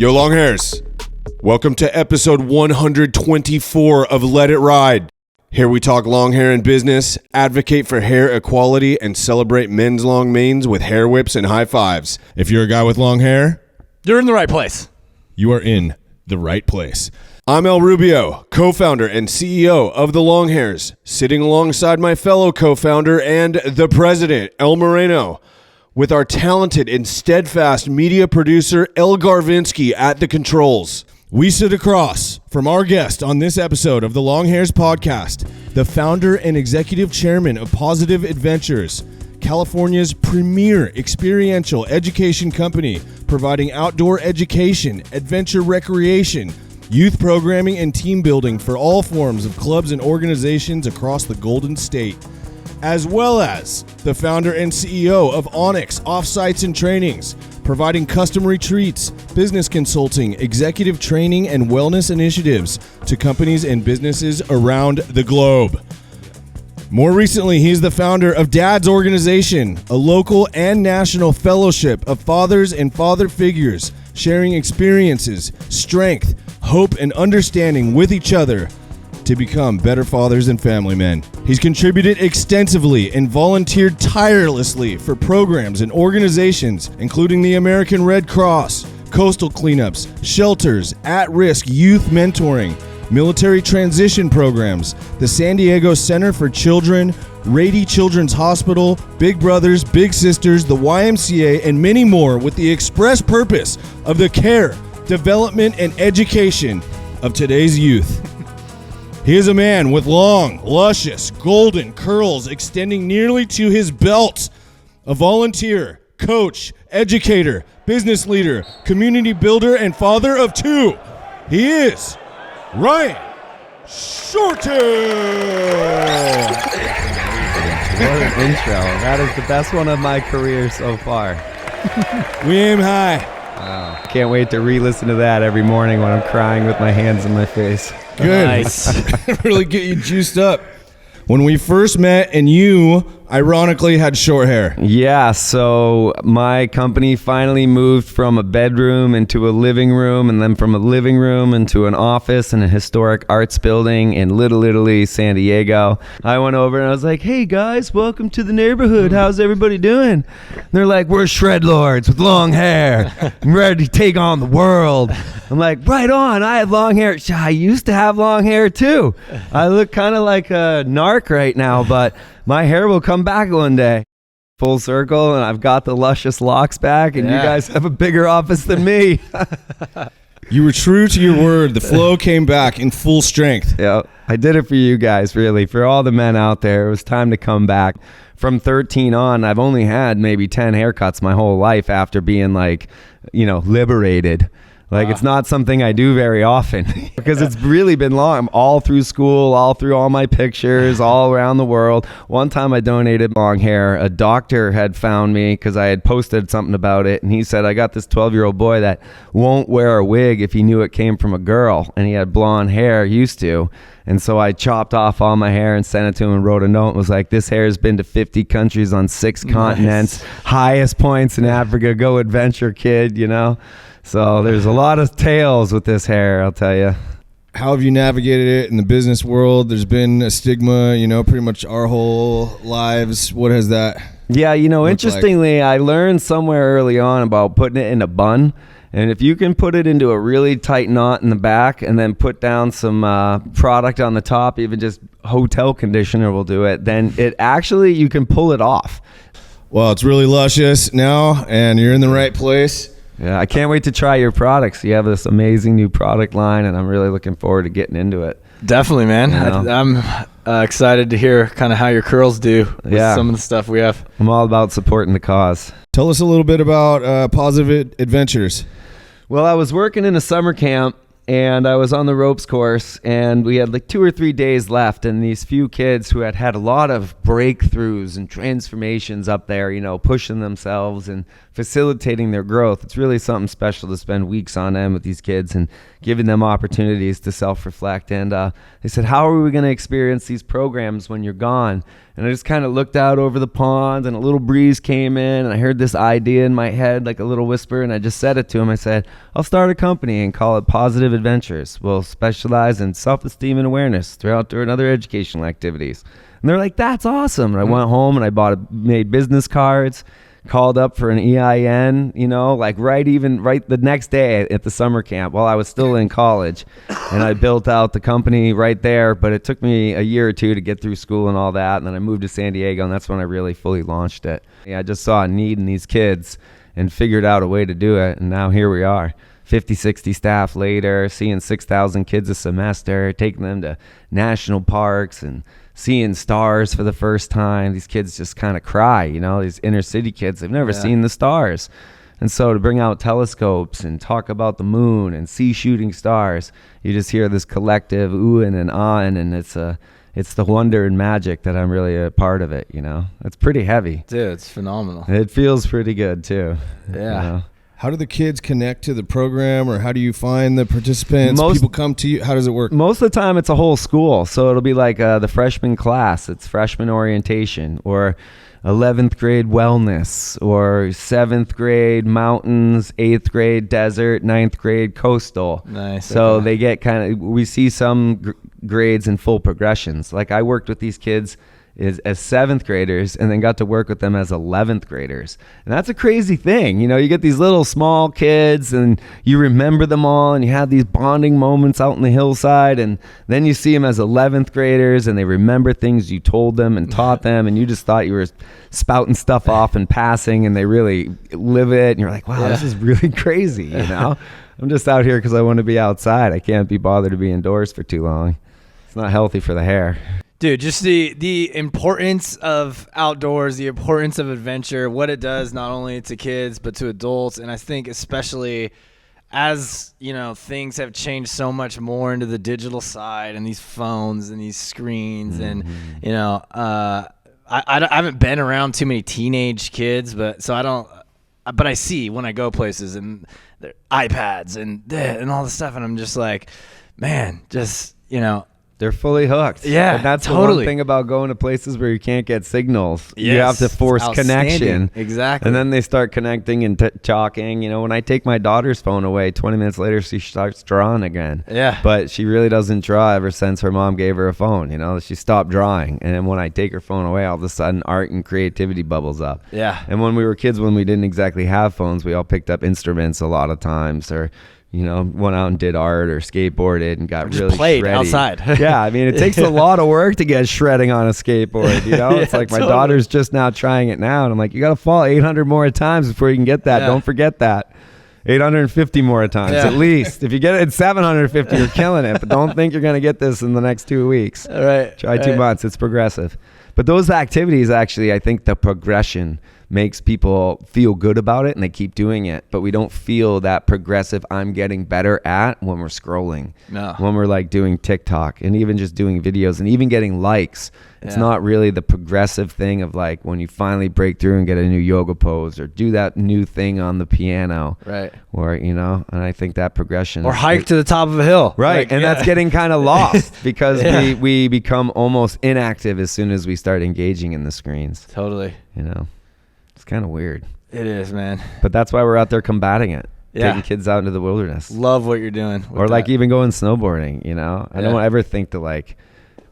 Yo, Longhairs. Welcome to episode 124 of Let It Ride. Here we talk long hair and business, advocate for hair equality, and celebrate men's long manes with hair whips and high fives. If you're a guy with long hair, you're in the right place. You are in the right place. I'm El Rubio, co-founder and CEO of the Longhairs, sitting alongside my fellow co-founder and the president, El Moreno, with our talented and steadfast media producer, El Garvinsky, at the controls. We sit across from our guest on this episode of the Longhairs podcast, the founder and executive chairman of Positive Adventures, California's premier experiential education company, providing outdoor education, adventure recreation, youth programming, and team building for all forms of clubs and organizations across the Golden State, as well as the founder and CEO of Onyx Offsites and Trainings, providing custom retreats, business consulting, executive training, and wellness initiatives to companies and businesses around the globe. More recently, he's the founder of Dad's Organization, a local and national fellowship of fathers and father figures sharing experiences, strength, hope, and understanding with each other to become better fathers and family men. He's contributed extensively and volunteered tirelessly for programs and organizations, including the American Red Cross, coastal cleanups, shelters, at-risk youth mentoring, military transition programs, the San Diego Center for Children, Rady Children's Hospital, Big Brothers, Big Sisters, the YMCA, and many more, with the express purpose of the care, development, and education of today's youth. He is a man with long, luscious, golden curls extending nearly to his belt. A volunteer, coach, educator, business leader, community builder, and father of two. He is Ryan Shorten. What an intro. That is the best one of my career so far. We aim high. Wow. Can't wait to re-listen to that every morning when I'm crying with my hands in my face. Good. Nice. Really get you juiced up. When we first met, and you ironically had short hair. Yeah, so my company finally moved from a bedroom into a living room, and then from a living room into an office in a historic arts building in Little Italy, San Diego. I went over and I was like, hey guys, welcome to the neighborhood. How's everybody doing? And they're like, we're shred lords with long hair. I'm ready to take on the world. I'm like, right on, I have long hair. I used to have long hair too. I look kind of like a narc right now, but my hair will come back one day. Full circle, and I've got the luscious locks back, and you guys have a bigger office than me. You were true to your word. The flow came back in full strength. Yeah, I did it for you guys, really. For all the men out there, it was time to come back. From 13 on, I've only had maybe 10 haircuts my whole life after being liberated. It's not something I do very often because it's really been long. All through school, all through all my pictures, all around the world. One time I donated long hair. A doctor had found me because I had posted something about it. And he said, I got this 12-year-old boy that won't wear a wig if he knew it came from a girl. And he had blonde hair, used to. And so I chopped off all my hair and sent it to him and wrote a note and was like, this hair has been to 50 countries on 6 continents. Highest points in Africa. Go adventure, kid, So there's a lot of tales with this hair, I'll tell you. How have you navigated it in the business world? There's been a stigma, pretty much our whole lives. What has that interestingly, I learned somewhere early on about putting it in a bun. And if you can put it into a really tight knot in the back and then put down some product on the top, even just hotel conditioner will do it, then you can pull it off. Well, it's really luscious now, and you're in the right place. Yeah, I can't wait to try your products. You have this amazing new product line, and I'm really looking forward to getting into it. Definitely, man. I'm excited to hear kind of how your curls do with some of the stuff we have. I'm all about supporting the cause. Tell us a little bit about Positive Adventures. Well, I was working in a summer camp, and I was on the ropes course, and we had 2 or 3 days left, and these few kids who had a lot of breakthroughs and transformations up there, pushing themselves and facilitating their growth. It's really something special to spend weeks on end with these kids and giving them opportunities to self-reflect. And they said, how are we going to experience these programs when you're gone? And I just kind of looked out over the pond, and a little breeze came in, and I heard this idea in my head, like a little whisper, and I just said it to him. I said, I'll start a company and call it Positive Adventures. We'll specialize in self-esteem and awareness through outdoor and other educational activities. And they're like, that's awesome. And I went home and I made business cards, called up for an EIN, like right the next day at the summer camp while I was still in college. And I built out the company right there, but it took me a year or two to get through school and all that. And then I moved to San Diego, and that's when I really fully launched it. I just saw a need in these kids and figured out a way to do it. And now here we are, 50, 60 staff later, seeing 6,000 kids a semester, taking them to national parks and seeing stars for the first time. These kids just kind of cry, these inner city kids, they've never seen the stars. And so to bring out telescopes and talk about the moon and see shooting stars, you just hear this collective oohing and ahhing, and it's the wonder and magic that I'm really a part of it, It's pretty heavy. Dude, it's phenomenal. It feels pretty good too. Yeah. How do the kids connect to the program, or how do you find the participants? People come to you. How does it work? Most of the time, it's a whole school. So it'll be like the freshman class. It's freshman orientation, or 11th grade wellness, or 7th grade mountains, 8th grade desert, 9th grade coastal. Nice. So they get we see some grades in full progressions. Like I worked with these kids as 7th graders, and then got to work with them as 11th graders. And that's a crazy thing. You get these little small kids and you remember them all, and you have these bonding moments out in the hillside, and then you see them as 11th graders and they remember things you told them and taught them, and you just thought you were spouting stuff off and passing, and they really live it, and you're like, wow, this is really crazy. I'm just out here because I want to be outside. I can't be bothered to be indoors for too long. It's not healthy for the hair. Dude, just the importance of outdoors, the importance of adventure, what it does not only to kids but to adults, and I think especially as things have changed so much more into the digital side and these phones and these screens, and I haven't been around too many teenage kids, but I see when I go places and their iPads and all this stuff, and I'm just like, man, they're fully hooked. Yeah, and that's totally. the one thing about going to places where you can't get signals. Yes, you have to force connection. Exactly. And then they start connecting and talking. When I take my daughter's phone away, 20 minutes later, she starts drawing again. Yeah. But she really doesn't draw ever since her mom gave her a phone. She stopped drawing. And then when I take her phone away, all of a sudden, art and creativity bubbles up. Yeah. And when we were kids, when we didn't exactly have phones, we all picked up instruments a lot of times, or went out and did art or skateboarded and got really played shreddy. outside. Yeah, I mean, it takes a lot of work to get shredding on a skateboard. It's like my daughter's just now trying it now, and I'm like, you got to fall 800 more times before you can get that. Yeah. Don't forget that. 850 more times at least. If you get it at 750, you're killing it. But don't think you're going to get this in the next 2 weeks. All right. Try 2 months. It's progressive. But those activities, actually, I think the progression makes people feel good about it, and they keep doing it. But we don't feel that progressive I'm getting better at when we're scrolling. No. When we're like doing TikTok and even just doing videos and even getting likes. It's not really the progressive thing of like when you finally break through and get a new yoga pose or do that new thing on the piano. Right. Or, and I think that progression. Or hike to the top of a hill. Right. And that's getting kind of lost because we become almost inactive as soon as we start engaging in the screens. Totally. It's kind of weird. It is, man. But that's why we're out there combating it. Yeah. Taking kids out into the wilderness. Love what you're doing. Or like even going snowboarding, I don't ever think to like,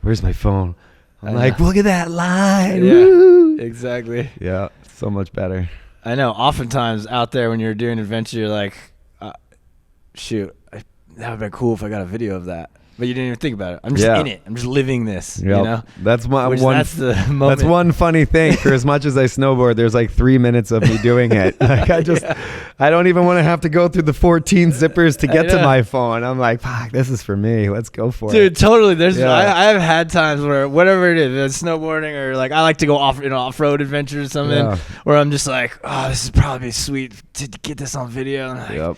where's my phone? I'm like, look at that line. Yeah, Woo! exactly. Yeah, so much better. I know. Oftentimes out there when you're doing adventure, you're like, shoot, that would have been cool if I got a video of that. But you didn't even think about it. I'm just in it. I'm just living this. Yep. That's one. That's the moment. That's one funny thing. For as much as I snowboard, there's like 3 minutes of me doing it. Like I don't even want to have to go through the 14 zippers to get to my phone. I'm like, fuck, this is for me. Let's go for it. Dude, totally. I've had times where whatever it is, it's snowboarding or like I like to go off-road adventures or something, where I'm just like, oh, this is probably sweet to get this on video. And I'm like,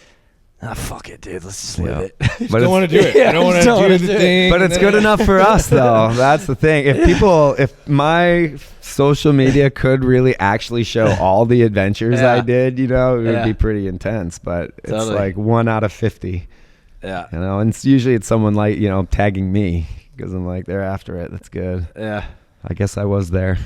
fuck it, dude. Let's just live it. But Don't want to do it. I don't want to do the thing. But it's good enough for us, though. That's the thing. If my social media could really actually show all the adventures I did, it would be pretty intense. But it's like 1 out of 50. Yeah. And usually it's someone like, tagging me because I'm like, they're after it. That's good. Yeah. I guess I was there.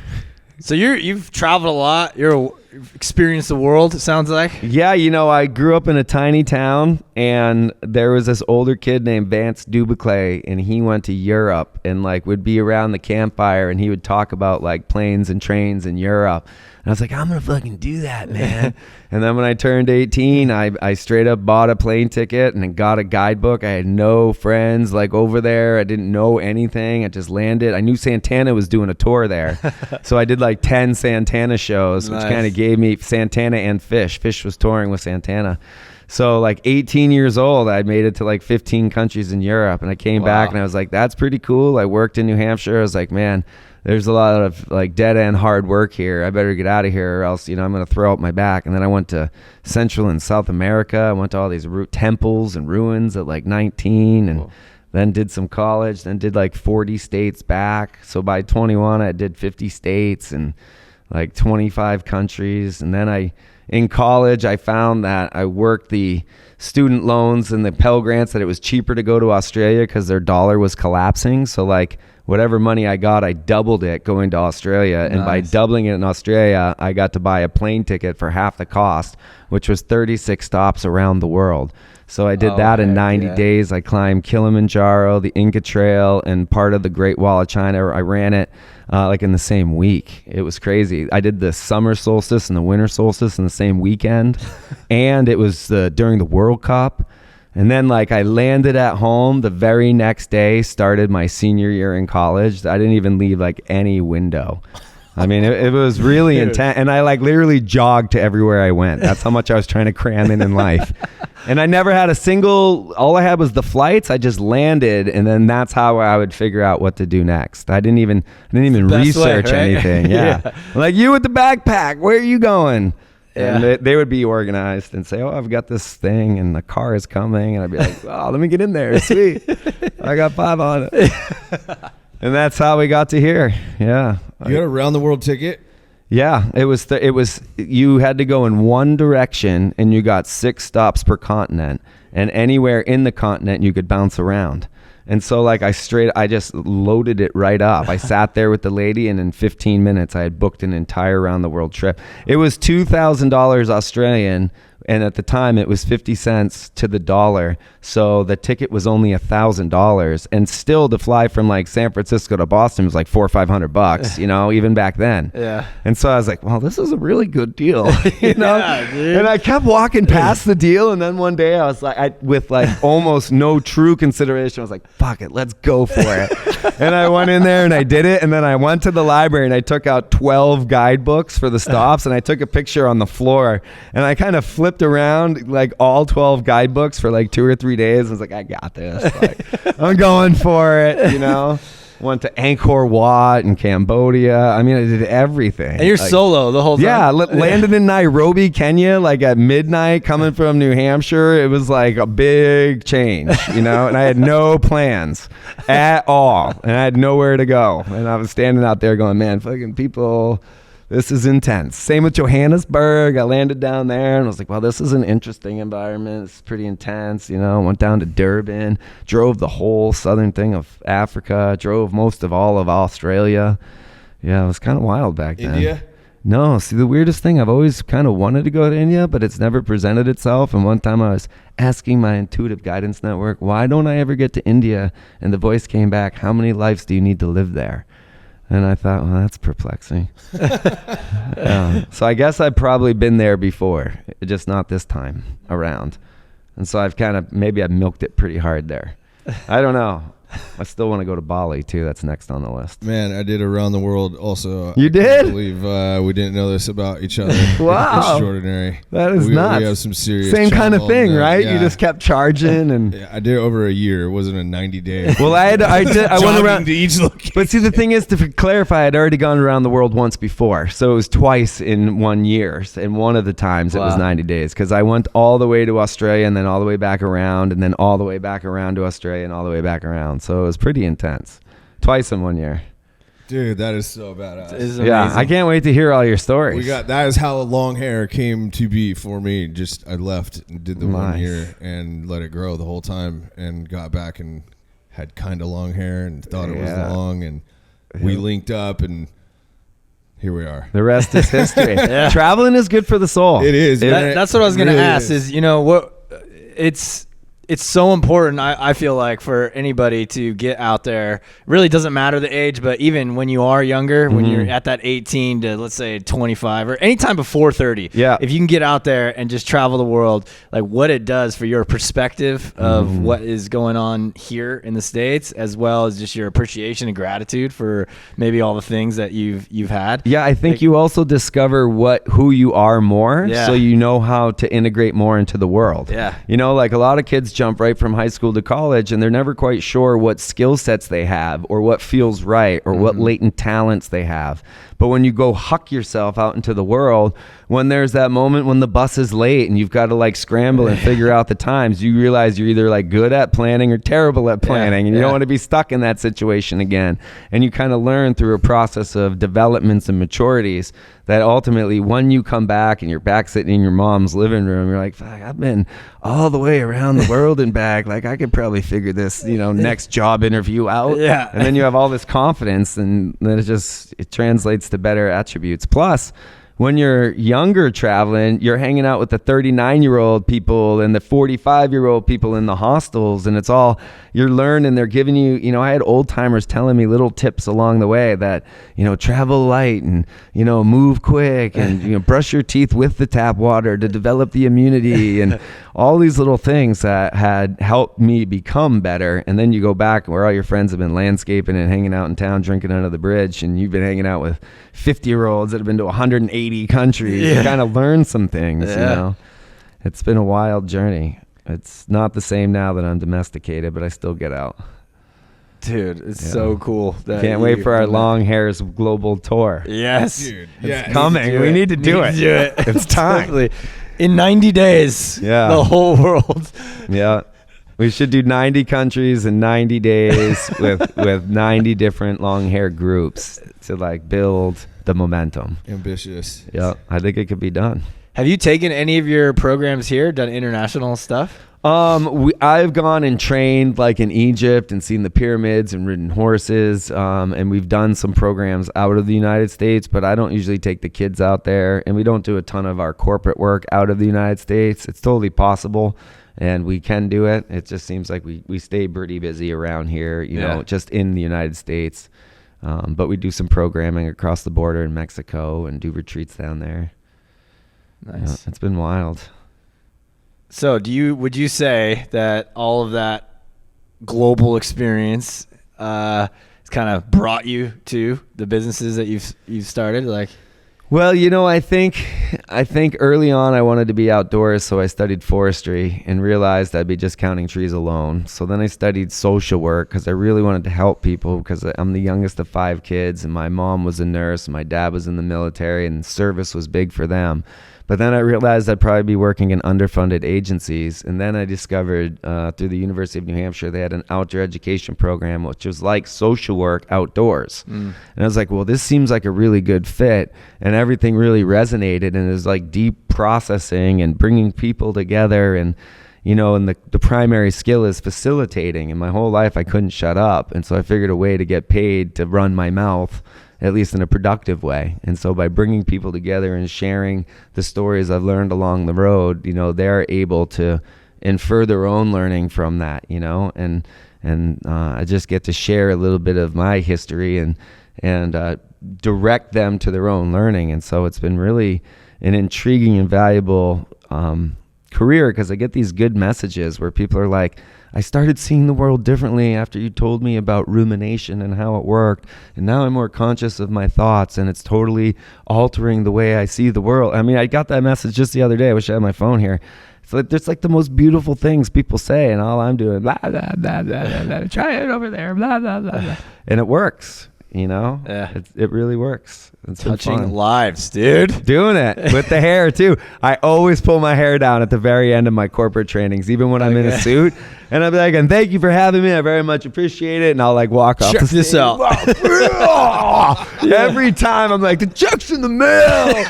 So you've traveled a lot. You've experienced the world, it sounds like. Yeah, I grew up in a tiny town, and there was this older kid named Vance Dubaclay, and he went to Europe and would be around the campfire, and he would talk about planes and trains in Europe. And I was like, I'm going to fucking do that, man. And then when I turned 18, I straight up bought a plane ticket and got a guidebook. I had no friends over there. I didn't know anything. I just landed. I knew Santana was doing a tour there. So I did 10 Santana shows, which kind of gave me Santana and Fish. Fish was touring with Santana. So 18 years old, I made it to 15 countries in Europe. And I came back and I was like, that's pretty cool. I worked in New Hampshire. I was like, man, there's a lot of dead end hard work here. I better get out of here or else, I'm going to throw out my back. And then I went to Central and South America. I went to all these temples and ruins at 19 and then did some college, then did 40 states back. So by 21, I did 50 states and 25 countries. And then in college, I found that I worked the student loans and the Pell Grants, that it was cheaper to go to Australia because their dollar was collapsing. So whatever money I got, I doubled it going to Australia. And by doubling it in Australia, I got to buy a plane ticket for half the cost, which was 36 stops around the world. So I did that in 90 days. I climbed Kilimanjaro, the Inca Trail, and part of the Great Wall of China. I ran it in the same week. It was crazy. I did the summer solstice and the winter solstice in the same weekend. And it was during the World Cup. And then I landed at home the very next day, started my senior year in college. I didn't even leave any window. I mean, it was really intense. And I literally jogged to everywhere I went. That's how much I was trying to cram in life. And I never had all I had was the flights. I just landed, and then that's how I would figure out what to do next. I didn't even research anything. Yeah. You with the backpack, where are you going? Yeah. And they would be organized and say, oh, I've got this thing and the car is coming. And I'd be like, oh, let me get in there. Sweet. I got 5 on it. And that's how we got to here. Yeah. You got a round the world ticket? Yeah. It was you had to go in one direction and you got 6 stops per continent. And anywhere in the continent you could bounce around. And so I just loaded it right up. I sat there with the lady, and in 15 minutes I had booked an entire round the world trip. It was $2,000 Australian, and at the time it was 50 cents to the dollar. So the ticket was only $1,000, and still to fly from San Francisco to Boston was $400 or $500, even back then. Yeah. And so I was like, well, this is a really good deal, Yeah, dude. And I kept walking past the deal, and then one day I was with almost no true consideration, I was like, fuck it, let's go for it. And I went in there and I did it, and then I went to the library and I took out 12 guidebooks for the stops, and I took a picture on the floor, and I kind of flipped around all 12 guidebooks for 2 or 3 days. I was like, I got this. I'm going for it, Went to Angkor Wat in Cambodia. I mean, I did everything. And you're solo the whole time? Yeah, landed in Nairobi, Kenya, at midnight, coming from New Hampshire. It was a big change, and I had no plans at all, and I had nowhere to go. And I was standing out there going, man, fucking people, this is intense. Same with Johannesburg. I landed down there and I was like, well, this is an interesting environment. It's pretty intense. Went down to Durban, drove the whole southern thing of Africa, drove most of all of Australia. Yeah, it was kind of wild back then. India? No, see, the weirdest thing, I've always kind of wanted to go to India, but it's never presented itself. And one time I was asking my intuitive guidance network, why don't I ever get to India? And the voice came back, how many lives do you need to live there? And I thought, well, that's perplexing. So I guess I've probably been there before, just not this time around. And so I've milked it pretty hard there. I don't know. I still want to go to Bali too. That's next on the list. Man, I did around the world also. You I did? can't believe we didn't know this about each other. Wow. Extraordinary. That is we nuts. We have some serious Same kind of travel thing, on that. right? Yeah. You just kept charging and. Yeah, I did it over a year. It wasn't a 90-day. Well, I went around to each location. But see, the thing is, to clarify, I'd already gone around the world once before. So it was twice in 1 year. And one of the times it was Wow. 90 days because I went all the way to Australia and then all the way back around and then all the way back around to Australia and all the way back around. So it was pretty intense. Twice in 1 year. Dude, that is so badass. It's Yeah, amazing. I can't wait to hear all your stories. That is how long hair came to be for me. Just I left and did the 1 Nice. year and let it grow the whole time and got back and had kind of long hair and thought it was Yeah. long and we linked up and here we are. The rest is history. Yeah. Traveling is good for the soul. It is. man. That's what I was It going to really ask is, it's so important, I feel like, for anybody to get out there. It really doesn't matter the age, but even when you are younger, when you're at that 18 to, let's say, 25 or anytime before 30, Yeah. if you can get out there and just travel the world, like what it does for your perspective of what is going on here in the States, as well as just your appreciation and gratitude for maybe all the things that you've had. Yeah, I think you also discover who you are more, Yeah. so you know how to integrate more into the world. Yeah. You know, like a lot of kids jump right from high school to college and they're never quite sure what skill sets they have or what feels right or what latent talents they have. But when you go huck yourself out into the world, when there's that moment when the bus is late and you've got to like scramble and figure out the times, you realize you're either like good at planning or terrible at planning, and you don't want to be stuck in that situation again. And you kind of learn through a process of developments and maturities that ultimately when you come back and you're back sitting in your mom's living room, you're like, fuck, I've been all the way around the world and back. Like I could probably figure this, next job interview out. Yeah. And then you have all this confidence, and then it translates to better attributes. Plus, when you're younger traveling, you're hanging out with the 39-year-old people and the 45-year-old people in the hostels, and it's all you're learning. They're giving you, I had old timers telling me little tips along the way that, travel light and, move quick and, brush your teeth with the tap water to develop the immunity and all these little things that had helped me become better. And then you go back where all your friends have been landscaping and hanging out in town, drinking under the bridge, and you've been hanging out with 50-year-olds that have been to 180 countries. You kind of learn some things, It's been a wild journey. It's not the same now that I'm domesticated, but I still get out. Dude, it's so cool. That Can't wait for our Longhairs global tour. Yes. Dude, It's yeah. coming. We need to do it. It's time. Definitely. In 90 days, Yeah. the whole world. Yeah. We should do 90 countries in 90 days with 90 different long hair groups to like build the momentum. Ambitious. Yeah, I think it could be done. Have you taken any of your programs here, done international stuff? I've gone and trained like in Egypt and seen the pyramids and ridden horses. And we've done some programs out of the United States, but I don't usually take the kids out there, and we don't do a ton of our corporate work out of the United States. It's totally possible, and we can do it. It just seems like we stay pretty busy around here, just in the United States. But we do some programming across the border in Mexico and do retreats down there. Nice. Yeah, it's been wild. So would you say that all of that global experience has kind of brought you to the businesses that you've started? Like, Well, I think early on I wanted to be outdoors, so I studied forestry and realized I'd be just counting trees alone. So then I studied social work because I really wanted to help people, because I'm the youngest of 5 kids, and my mom was a nurse, and my dad was in the military, and service was big for them. But then I realized I'd probably be working in underfunded agencies. And then I discovered through the University of New Hampshire, they had an outdoor education program, which was like social work outdoors. And I was like, well, this seems like a really good fit. And everything really resonated. And it was like deep processing and bringing people together. And, and the primary skill is facilitating. And my whole life, I couldn't shut up. And so I figured a way to get paid to run my mouth, at least in a productive way. And so by bringing people together and sharing the stories I've learned along the road, they're able to infer their own learning from that, and I just get to share a little bit of my history and direct them to their own learning. And so it's been really an intriguing and valuable career, because I get these good messages where people are like, I started seeing the world differently after you told me about rumination and how it worked. And now I'm more conscious of my thoughts, and it's totally altering the way I see the world. I mean, I got that message just the other day. I wish I had my phone here. It's like there's like the most beautiful things people say, and all I'm doing, blah, blah, blah, blah, blah, blah, try it over there, blah, blah, blah, blah. And it works, you know? Yeah. It really works. It's Touching lives, dude. Doing it with the hair too. I always pull my hair down at the very end of my corporate trainings, even when I'm in a suit. And I'll be like, and thank you for having me. I very much appreciate it. And I'll like walk off. Check this out. Every time I'm like, the check's in the mail.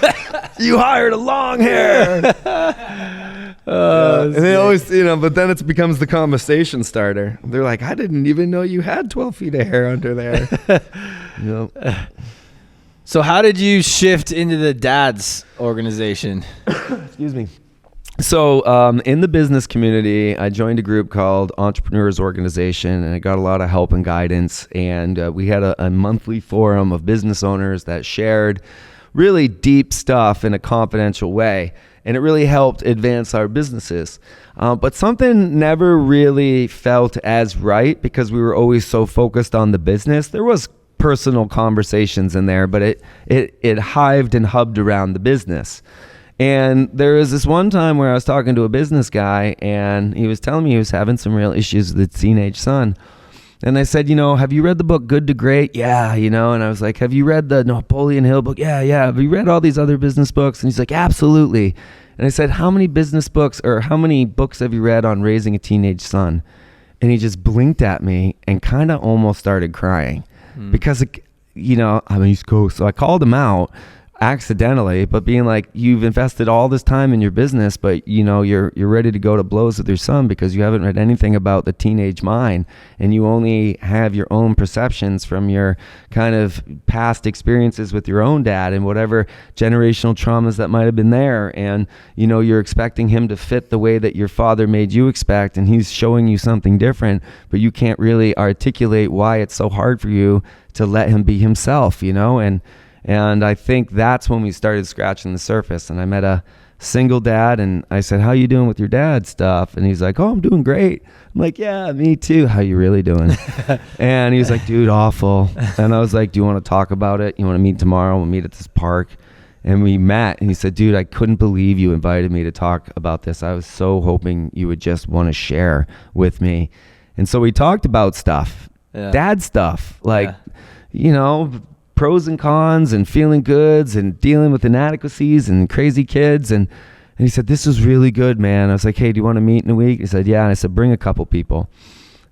You hired a long hair. And they always, but then it becomes the conversation starter. They're like, I didn't even know you had 12 feet of hair under there. So how did you shift into the dad's organization? Excuse me. So in the business community, I joined a group called Entrepreneurs Organization, and I got a lot of help and guidance. And we had a monthly forum of business owners that shared really deep stuff in a confidential way. And it really helped advance our businesses. But something never really felt as right because we were always so focused on the business. There was personal conversations in there, but it hived and hubbed around the business. And there was this one time where I was talking to a business guy, and he was telling me he was having some real issues with his teenage son. And I said, have you read the book Good to Great? Yeah, and I was like, have you read the Napoleon Hill book? Yeah. Have you read all these other business books? And he's like, absolutely. And I said, how many business books or how many books have you read on raising a teenage son? And he just blinked at me and kind of almost started crying. Because, I'm East Coast. So I called him out accidentally, but being like, you've invested all this time in your business, but you're ready to go to blows with your son because you haven't read anything about the teenage mind, and you only have your own perceptions from your kind of past experiences with your own dad and whatever generational traumas that might have been there. And you're expecting him to fit the way that your father made you expect, and he's showing you something different, but you can't really articulate why it's so hard for you to let him be himself, And I think that's when we started scratching the surface. And I met a single dad, and I said, how you doing with your dad stuff? And he's like, oh, I'm doing great. I'm like, yeah, me too. How you really doing? And he was like, dude, awful. And I was like, do you want to talk about it? You want to meet tomorrow? We'll meet at this park. And we met, and he said, dude, I couldn't believe you invited me to talk about this. I was so hoping you would just want to share with me. And so we talked about stuff, dad stuff, like, pros and cons and feeling goods and dealing with inadequacies and crazy kids. And he said, this is really good, man. I was like, hey, do you want to meet in a week? He said, yeah. And I said, bring a couple people.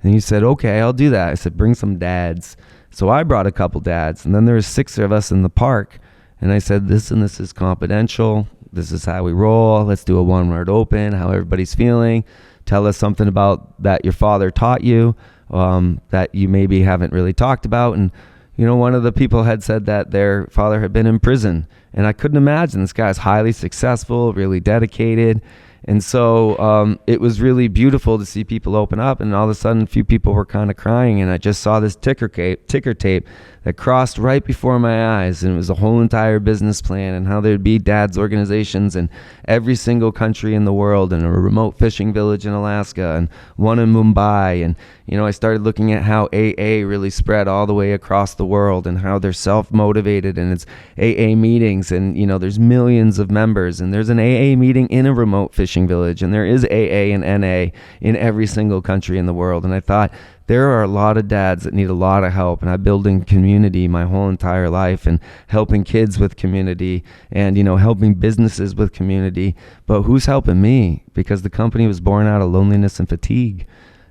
And he said, okay, I'll do that. I said, bring some dads. So I brought a couple dads, and then there was 6 of us in the park. And I said, this and this is confidential. This is how we roll. Let's do a one-word open, how everybody's feeling. Tell us something about that your father taught you that you maybe haven't really talked about. And one of the people had said that their father had been in prison, and I couldn't imagine. This guy's highly successful, really dedicated. And so it was really beautiful to see people open up, and all of a sudden a few people were kind of crying, and I just saw this ticker tape that crossed right before my eyes, and it was a whole entire business plan and how there'd be dads organizations in every single country in the world, and a remote fishing village in Alaska and one in Mumbai. And I started looking at how AA really spread all the way across the world, and how they're self-motivated, and it's AA meetings, and there's millions of members, and there's an AA meeting in a remote fishing village, and there is AA and NA in every single country in the world. And I thought, there are a lot of dads that need a lot of help, and I've building community my whole entire life, and helping kids with community, and helping businesses with community. But who's helping me? Because the company was born out of loneliness and fatigue.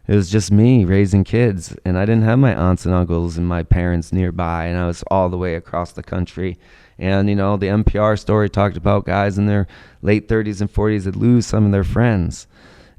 It was just me raising kids, and I didn't have my aunts and uncles and my parents nearby, and I was all the way across the country. And the NPR story talked about guys in their late 30s and 40s that lose some of their friends.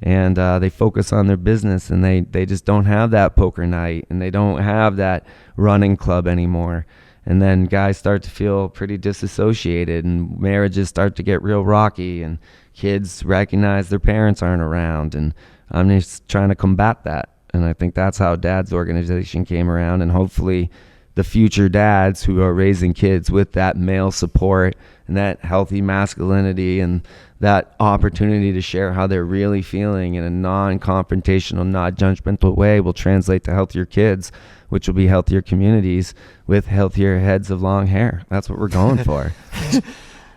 And they focus on their business, and they just don't have that poker night, and they don't have that running club anymore. And then guys start to feel pretty disassociated, and marriages start to get real rocky, and kids recognize their parents aren't around. And I'm just trying to combat that. And I think that's how Dad's organization came around, and hopefully the future dads who are raising kids with that male support and that healthy masculinity and that opportunity to share how they're really feeling in a non-confrontational, not judgmental way will translate to healthier kids, which will be healthier communities with healthier heads of long hair. That's what we're going for.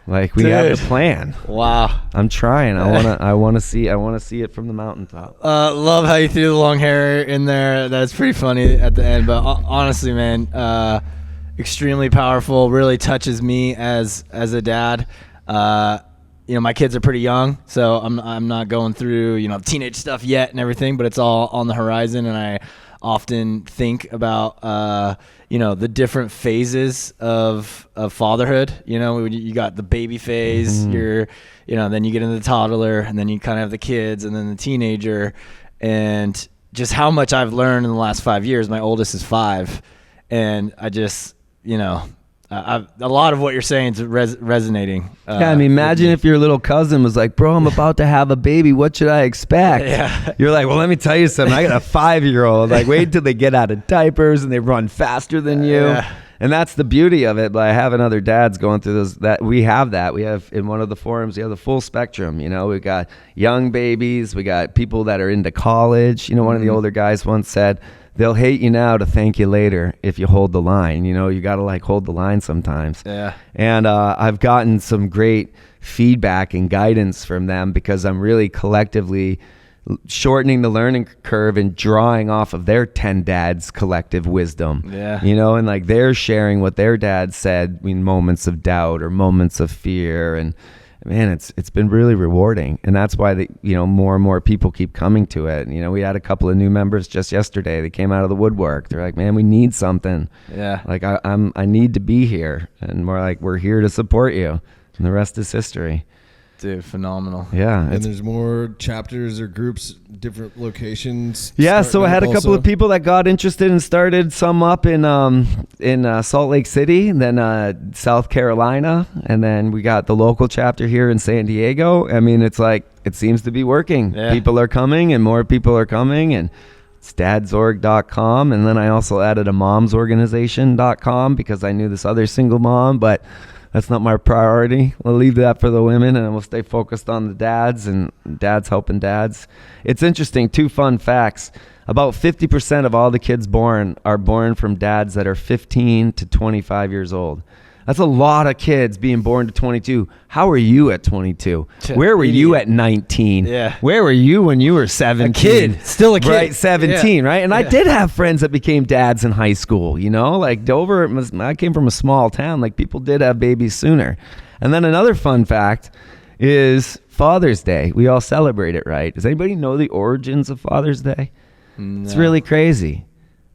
Like, we have the plan. Wow. I'm trying. I want to see it from the mountaintop. Love how you threw the long hair in there. That's pretty funny at the end. But honestly, man, extremely powerful. Really touches me as a dad. My kids are pretty young, so I'm not going through teenage stuff yet and everything, but it's all on the horizon. And I often think about the different phases of fatherhood. You got the baby phase, then you get into the toddler, and then you kind of have the kids, and then the teenager, and just how much I've learned in the last 5 years. My oldest is 5, and I just a lot of what you're saying is resonating. Imagine if your little cousin was like, bro, I'm about to have a baby. What should I expect? Yeah. You're like, well, let me tell you something. I got a 5-year-old. Like, wait till they get out of diapers and they run faster than you. Yeah. And that's the beauty of it. By having other dads going through those, we have in one of the forums, you have the full spectrum. We got young babies. We got people that are into college. One of the older guys once said, they'll hate you now to thank you later if you hold the line. You got to hold the line sometimes. Yeah. And I've gotten some great feedback and guidance from them because I'm really collectively shortening the learning curve and drawing off of their 10 dads' collective wisdom. Yeah. And they're sharing what their dad said in moments of doubt or moments of fear. And man, it's been really rewarding, and that's why more and more people keep coming to it. We had a couple of new members just yesterday. They came out of the woodwork. They're like, man, we need something. Yeah. Like I need to be here, and we're like, we're here to support you, and the rest is history. Dude, phenomenal. Yeah. And there's more chapters or groups, different locations. Yeah, so I had a couple of people that got interested and started some up in Salt Lake City, then South Carolina, and then we got the local chapter here in San Diego. I mean, it's like, it seems to be working. Yeah. People are coming, and more people are coming, and it's dadsorg.com. And then I also added a momsorganization.com because I knew this other single mom, but that's not my priority. We'll leave that for the women, and we'll stay focused on the dads and dads helping dads. It's interesting, 2 fun facts. About 50% of all the kids born are born from dads that are 15 to 25 years old. That's a lot of kids being born to 22. How were you at 22? Where were you at 19? Yeah. Where were you when you were 17? A kid. Still a kid. Right, 17, Yeah. right? And I did have friends that became dads in high school, Like Dover, I came from a small town. Like, people did have babies sooner. And then another fun fact is Father's Day. We all celebrate it, right? Does anybody know the origins of Father's Day? No. It's really crazy.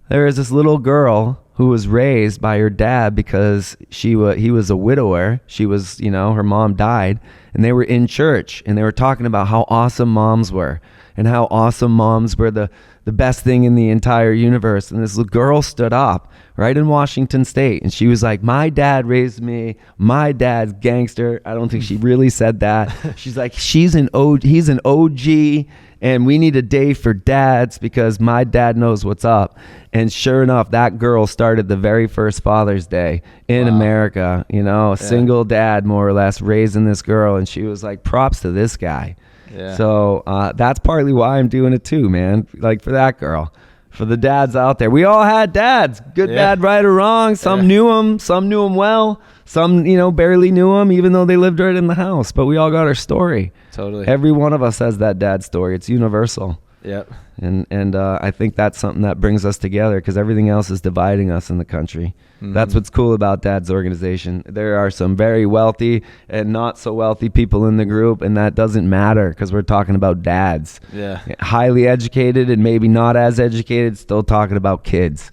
There is this little girl who was raised by her dad because he was a widower. She was, her mom died, and they were in church, and they were talking about how awesome moms were and how awesome moms were the best thing in the entire universe. And this little girl stood up right in Washington State, and she was like, my dad raised me. My dad's gangster. I don't think she really said that. She's like, he's an OG. And we need a day for dads because my dad knows what's up. And sure enough, that girl started the very first Father's Day in America. A single dad, more or less, raising this girl. And she was like, props to this guy. Yeah. So that's partly why I'm doing it too, man. Like, for that girl. For the dads out there. We all had dads. Good, bad, right, or wrong. Some knew him. Some knew him well. Some, barely knew him, even though they lived right in the house. But we all got our story. Totally. Every one of us has that dad story. It's universal. Yep. And I think that's something that brings us together because everything else is dividing us in the country. Mm-hmm. That's what's cool about Dad's organization. There are some very wealthy and not so wealthy people in the group, and that doesn't matter because we're talking about dads. Yeah. Highly educated and maybe not as educated, still talking about kids.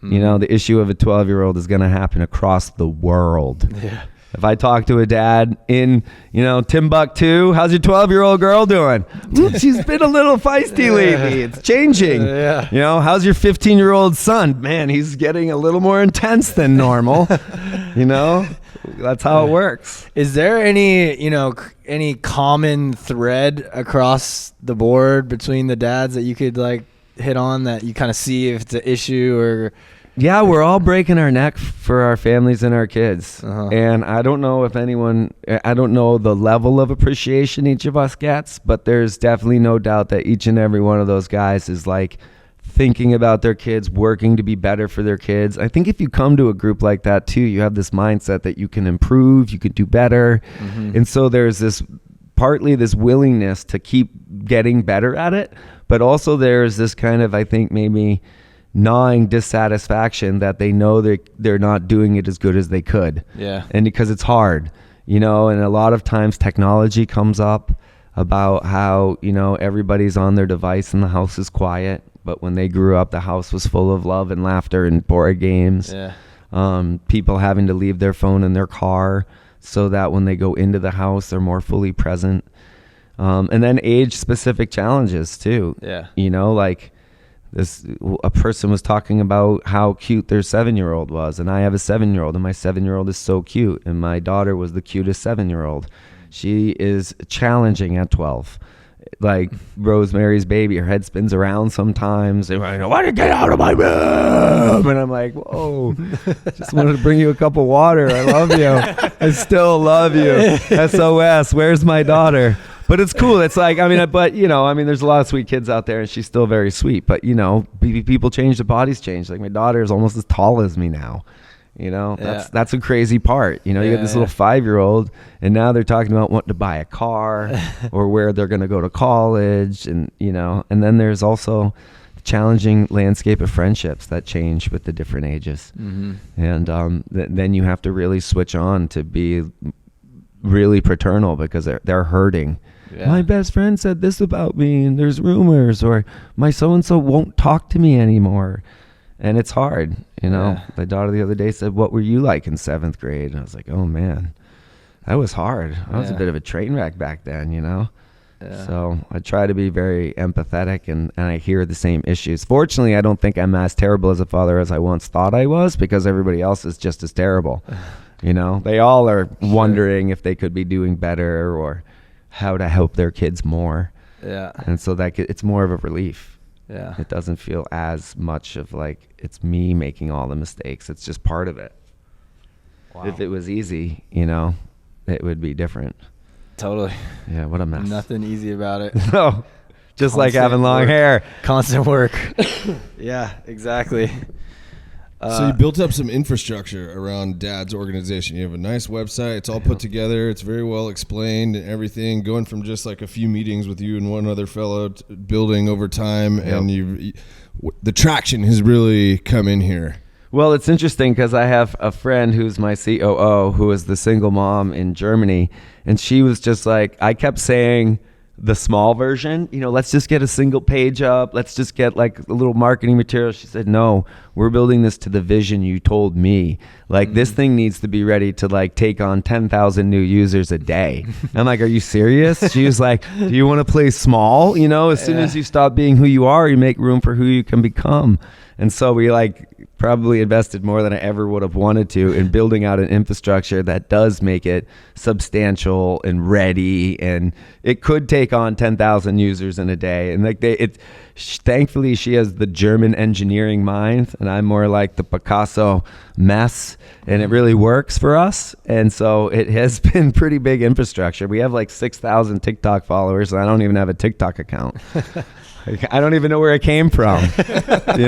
Mm-hmm. The issue of a 12-year-old is going to happen across the world. Yeah. If I talk to a dad in, Timbuktu, how's your 12-year-old girl doing? She's been a little feisty lately. It's changing. Yeah. How's your 15-year-old son? Man, he's getting a little more intense than normal. That's how it works. Is there any common thread across the board between the dads that you could hit on that you kind of see if it's an issue or? Yeah, we're all breaking our neck for our families and our kids. And I don't know I don't know the level of appreciation each of us gets, but there's definitely no doubt that each and every one of those guys is like thinking about their kids, working to be better for their kids. I think if you come to a group like that too, you have this mindset that you can improve, you could do better. And so there's partly this willingness to keep getting better at it, but also there's this kind of, I think, maybe gnawing dissatisfaction that they know they're not doing it as good as they could. Yeah. And because it's hard, and a lot of times technology comes up about how, everybody's on their device and the house is quiet. But when they grew up, the house was full of love and laughter and board games. Yeah. People having to leave their phone in their car so that when they go into the house, they're more fully present. And then age-specific challenges too. Yeah. Like a person was talking about how cute their 7-year-old was, and I have a 7-year-old, and my 7-year-old is so cute, and my daughter was the cutest 7-year-old. She is challenging at 12. Like Rosemary's Baby, her head spins around sometimes. They're like, "Why did you get out of my room?" And I'm like, "Whoa, just wanted to bring you a cup of water. I love you. I still love you. SOS, where's my daughter?" But it's cool. It's like, there's a lot of sweet kids out there, and she's still very sweet. But, people change, the bodies change. Like my daughter is almost as tall as me now. That's a crazy part. You get this little 5-year-old, and now they're talking about wanting to buy a car or where they're going to go to college. And, and then there's also the challenging landscape of friendships that change with the different ages. And then you have to really switch on to be really paternal because they're hurting. Yeah. My best friend said this about me, and there's rumors, or my so-and-so won't talk to me anymore. And it's hard, Yeah. My daughter the other day said, "What were you like in 7th grade?" And I was like, "Oh man, that was hard. I was a bit of a train wreck back then, Yeah. So I try to be very empathetic, and I hear the same issues. Fortunately, I don't think I'm as terrible as a father as I once thought I was, because everybody else is just as terrible. They all are wondering if they could be doing better or how to help their kids more. Yeah. And so it's more of a relief. Yeah. It doesn't feel as much of like it's me making all the mistakes. It's just part of it. Wow. If it was easy, it would be different. Totally. Yeah, what a mess. Nothing easy about it. No. Just like having long hair. Constant work. Yeah, exactly. So you built up some infrastructure around Dad's organization. You have a nice website. It's all put together. It's very well explained and everything, going from just like a few meetings with you and one other fellow building over time. Yep. And the traction has really come in here. Well, it's interesting because I have a friend who's my COO who is the single mom in Germany. And she was just like, I kept saying the small version, let's just get a single page up. Let's just get like a little marketing material. She said, "No, we're building this to the vision you told me. Like this thing needs to be ready to like take on 10,000 new users a day." I'm like, "Are you serious?" She was like, "Do you want to play small? As soon as you stop being who you are, you make room for who you can become." And so we probably invested more than I ever would have wanted to in building out an infrastructure that does make it substantial and ready, and it could take on 10,000 users in a day. And thankfully she has the German engineering mind, and I'm more like the Picasso mess, and it really works for us. And so it has been pretty big infrastructure. We have like 6,000 TikTok followers, and I don't even have a TikTok account. I don't even know where it came from, but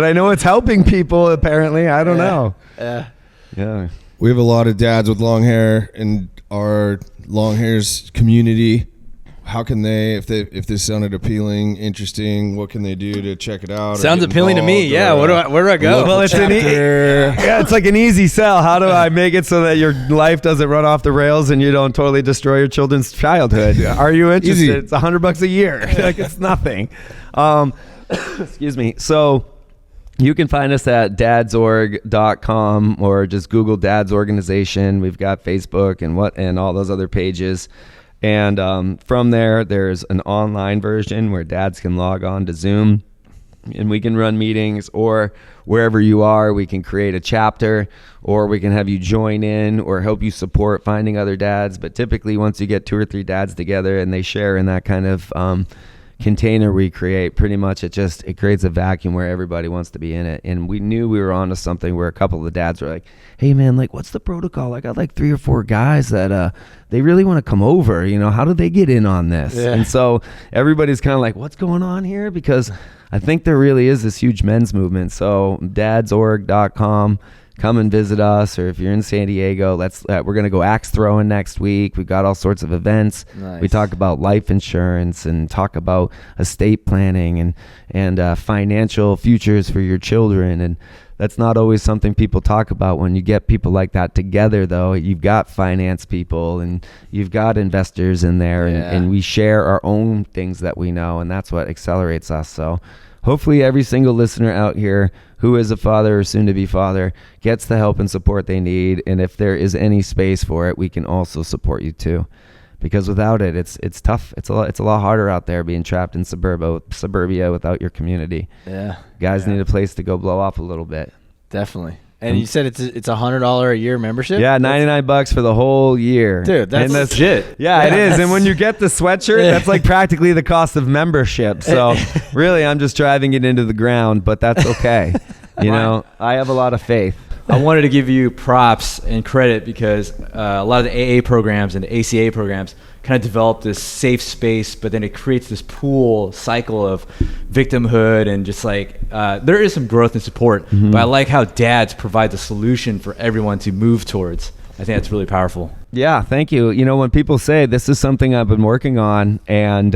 I know it's helping people apparently. I don't know. Yeah. We have a lot of dads with long hair in our Longhairs community. How can they, if this sounded appealing, interesting, what can they do to check it out? Sounds appealing to me. Yeah. Where do I go? Well, it's like an easy sell. How do I make it so that your life doesn't run off the rails and you don't totally destroy your children's childhood? Are you interested? Easy. It's $100 a year. Like it's nothing. Excuse me. So you can find us at dadsorg.com or just Google Dad's Organization. We've got Facebook and all those other pages. And from there's an online version where dads can log on to Zoom, and we can run meetings, or wherever you are, we can create a chapter, or we can have you join in or help you support finding other dads. But typically once you get 2 or 3 dads together and they share in that kind of container we create, pretty much it creates a vacuum where everybody wants to be in it. And we knew we were onto something where a couple of the dads were like, hey man, like what's the protocol? I got like 3 or 4 guys that they really want to come over, how do they get in on this? Yeah. And so everybody's kind of like, what's going on here? Because I think there really is this huge men's movement. So dadsorg.com, come and visit us, or if you're in San Diego, we're going to go axe throwing next week. We've got all sorts of events. Nice. We talk about life insurance and talk about estate planning and financial futures for your children. And that's not always something people talk about. When you get people like that together, though, you've got finance people and you've got investors in there, and we share our own things that we know, and that's what accelerates us. So hopefully every single listener out here who is a father or soon to be father gets the help and support they need. And if there is any space for it, we can also support you too. Because without it, it's tough. It's a lot harder out there being trapped in suburbia without your community. Yeah. Guys need a place to go blow off a little bit. Definitely. And you said it's $100 a year membership? Yeah, $99 for the whole year. Dude, that's legit. Yeah, it is. And when you get the sweatshirt, that's like practically the cost of membership. So really, I'm just driving it into the ground, but that's okay. I have a lot of faith. I wanted to give you props and credit because a lot of the AA programs and the ACA programs kind of develop this safe space, but then it creates this pool cycle of victimhood and just like there is some growth and support. Mm-hmm. But I like how dads provide the solution for everyone to move towards. I think that's really powerful. Yeah, thank you. When people say this is something I've been working on and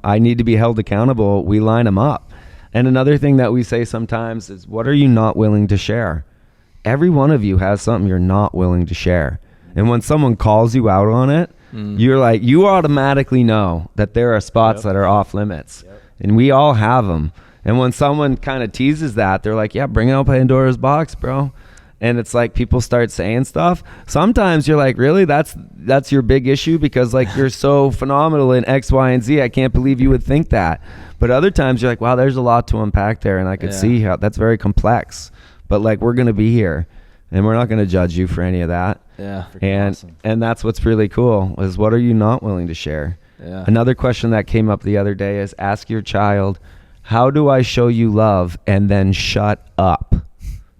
I need to be held accountable, we line them up. And another thing that we say sometimes is, what are you not willing to share? Every one of you has something you're not willing to share. And when someone calls you out on it, you're like, you automatically know that there are spots that are off limits. And we all have them. And when someone kind of teases that, they're like, yeah, bring out Pandora's box, bro. And it's like people start saying stuff. Sometimes you're like, really? That's your big issue? Because like you're so phenomenal in X, Y, and Z. I can't believe you would think that. But other times you're like, wow, there's a lot to unpack there. And I could see how that's very complex. But like, we're going to be here and we're not going to judge you for any of that. Yeah. And that's what's really cool is, what are you not willing to share? Yeah. Another question that came up the other day is, ask your child, how do I show you love? And then shut up.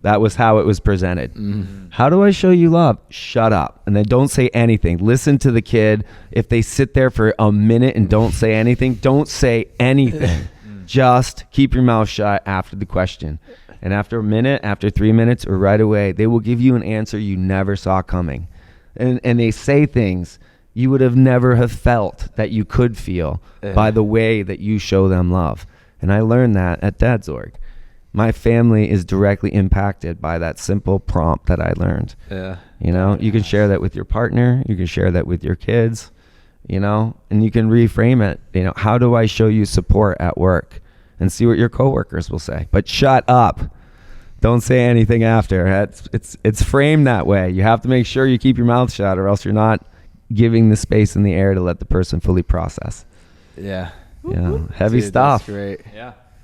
That was how it was presented. Mm-hmm. How do I show you love? Shut up. And then don't say anything. Listen to the kid. If they sit there for a minute and don't say anything, don't say anything. Just keep your mouth shut after the question. And after a minute, after 3 minutes, or right away, they will give you an answer you never saw coming. And they say things you would have never have felt that you could feel by the way that you show them love. And I learned that at Dad's Org. My family is directly impacted by that simple prompt that I learned. Yeah. You can share that with your partner. You can share that with your kids, and you can reframe it. How do I show you support at work? And see what your coworkers will say. But shut up. Don't say anything after. It's framed that way. You have to make sure you keep your mouth shut, or else you're not giving the space in the air to let the person fully process. Yeah. Heavy stuff. That's great.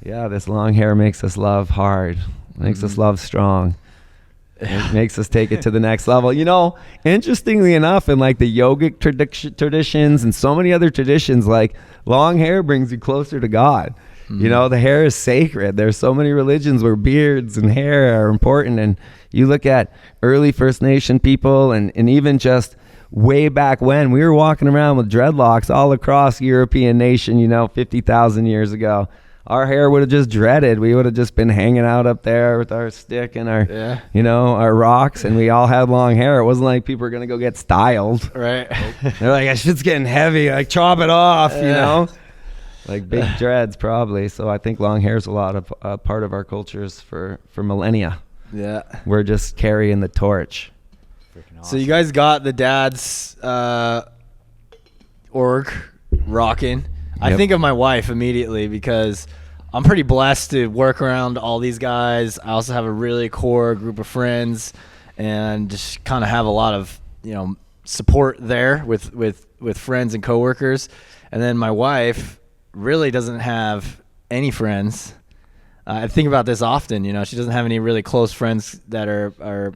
Yeah, this long hair makes us love hard. Makes us love strong. It makes us take it to the next level. Interestingly enough, in like the yogic traditions and so many other traditions, like long hair brings you closer to God. The hair is sacred. There's so many religions where beards and hair are important. And you look at early First Nation people and even just way back when, we were walking around with dreadlocks all across European nation, 50,000 years ago. Our hair would have just dreaded. We would have just been hanging out up there with our stick and our, our rocks, and we all had long hair. It wasn't like people were going to go get styled. Right. They're like, that shit's getting heavy. Like, chop it off, Like big dreads, probably. So I think long hair is a lot of part of our cultures for millennia. Yeah. We're just carrying the torch. Awesome. So you guys got the Dad's org rocking. Yep. I think of my wife immediately because I'm pretty blessed to work around all these guys. I also have a really core group of friends and just kind of have a lot of, support there with friends and coworkers. And then my wife really doesn't have any friends. I think about this often, she doesn't have any really close friends that are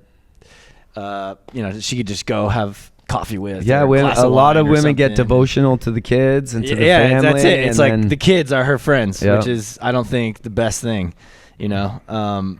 she could just go have coffee with. Yeah, or glass a lot wine of or women get something. devotional to the kids and to the Yeah, family. that's it. It's and like then- the kids are her friends, Yep. which is, I don't think, the best thing, you know.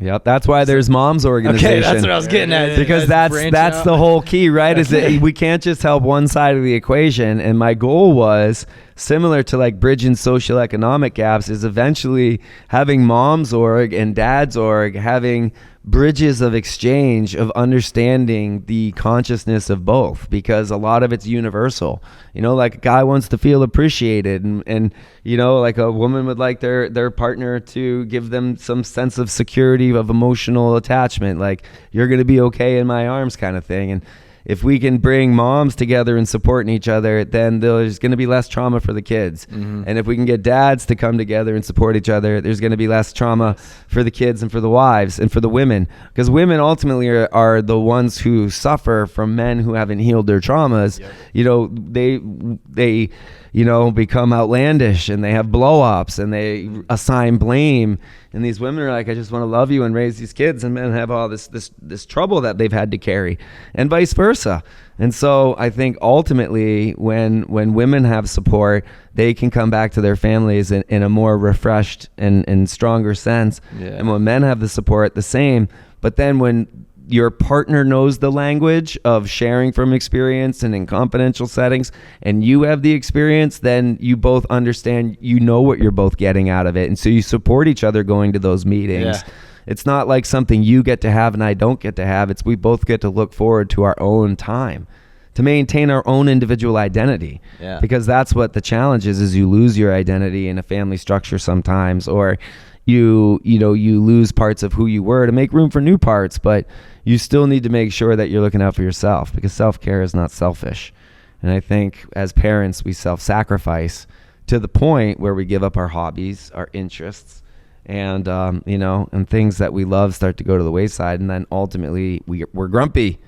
Yep, that's why there's moms organization. Okay, that's what I was getting at. Because that's the whole key, right? Is that we can't just help one side of the equation. And my goal was similar to like bridging social economic gaps, is eventually having moms org and dads org having bridges of exchange of understanding the consciousness of both, because a lot of it's universal. You know, like a guy wants to feel appreciated, and you know, like a woman would like their partner to give them some sense of security, of emotional attachment, like you're going to be okay in my arms kind of thing. And if we can bring moms together and supporting each other, then there's going to be less trauma for the kids. Mm-hmm. And if we can get dads to come together and support each other, there's going to be less trauma for the kids and for the wives and for the women. Because women ultimately are the ones who suffer from men who haven't healed their traumas. Yep. You know, they you know, become outlandish and they have blow-ups and they assign blame. And these women are like, I just want to love you and raise these kids, and men have all this trouble that they've had to carry, and vice versa. And so I think ultimately when women have support, they can come back to their families in a more refreshed and stronger sense. Yeah. And when men have the support, the same. But then when your partner knows the language of sharing from experience and in confidential settings, and you have the experience, then you both understand, you know what you're both getting out of it. And so you support each other going to those meetings. Yeah. It's not like something you get to have and I don't get to have. It's we both get to look forward to our own time to maintain our own individual identity. Yeah. Because that's what the challenge is you lose your identity in a family structure sometimes, or you lose parts of who you were to make room for new parts, but you still need to make sure that you're looking out for yourself, because self-care is not selfish. And I think as parents, we self-sacrifice to the point where we give up our hobbies, our interests, and and things that we love start to go to the wayside. And then ultimately we're grumpy.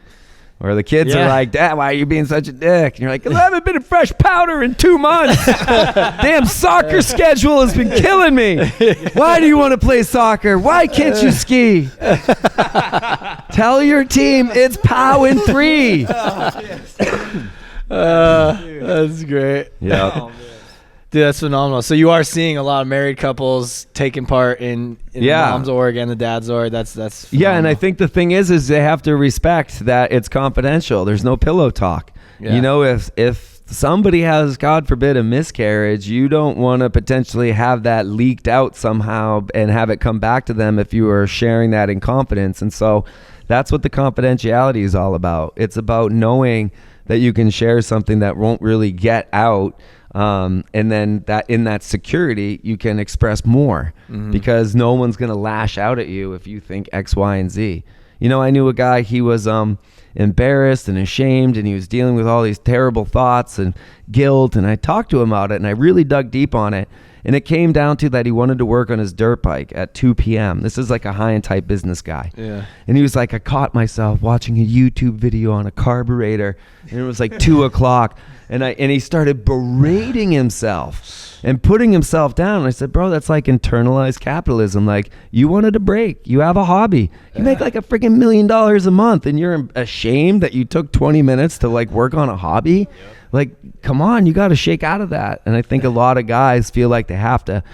Or the kids are like, Dad, why are you being such a dick? And you're like, 'cause I haven't been in fresh powder in 2 months. Damn soccer schedule has been killing me. Why do you want to play soccer? Why can't you ski? Tell your team it's POW in 3. That's great. Yeah. Dude, that's phenomenal. So you are seeing a lot of married couples taking part in the mom's org and the dad's org. That's phenomenal. Yeah, and I think the thing is they have to respect that it's confidential. There's no pillow talk. Yeah. You know, if somebody has, God forbid, a miscarriage, you don't want to potentially have that leaked out somehow and have it come back to them if you are sharing that in confidence. And so that's what the confidentiality is all about. It's about knowing that you can share something that won't really get out. And then that in that security, you can express more, because no one's going to lash out at you if you think X, Y, and Z. You know, I knew a guy, he was embarrassed and ashamed, and he was dealing with all these terrible thoughts and guilt. And I talked to him about it, and I really dug deep on it. And it came down to that he wanted to work on his dirt bike at 2 p.m. This is like a high-end type business guy. Yeah. And he was like, I caught myself watching a YouTube video on a carburetor, and it was like 2 o'clock. And he started berating himself and putting himself down. And I said, bro, that's like internalized capitalism. Like, you wanted a break. You have a hobby. You make like a freaking $1 million a month, and you're ashamed that you took 20 minutes to like work on a hobby. Yep. Like, come on, you got to shake out of that. And I think a lot of guys feel like they have to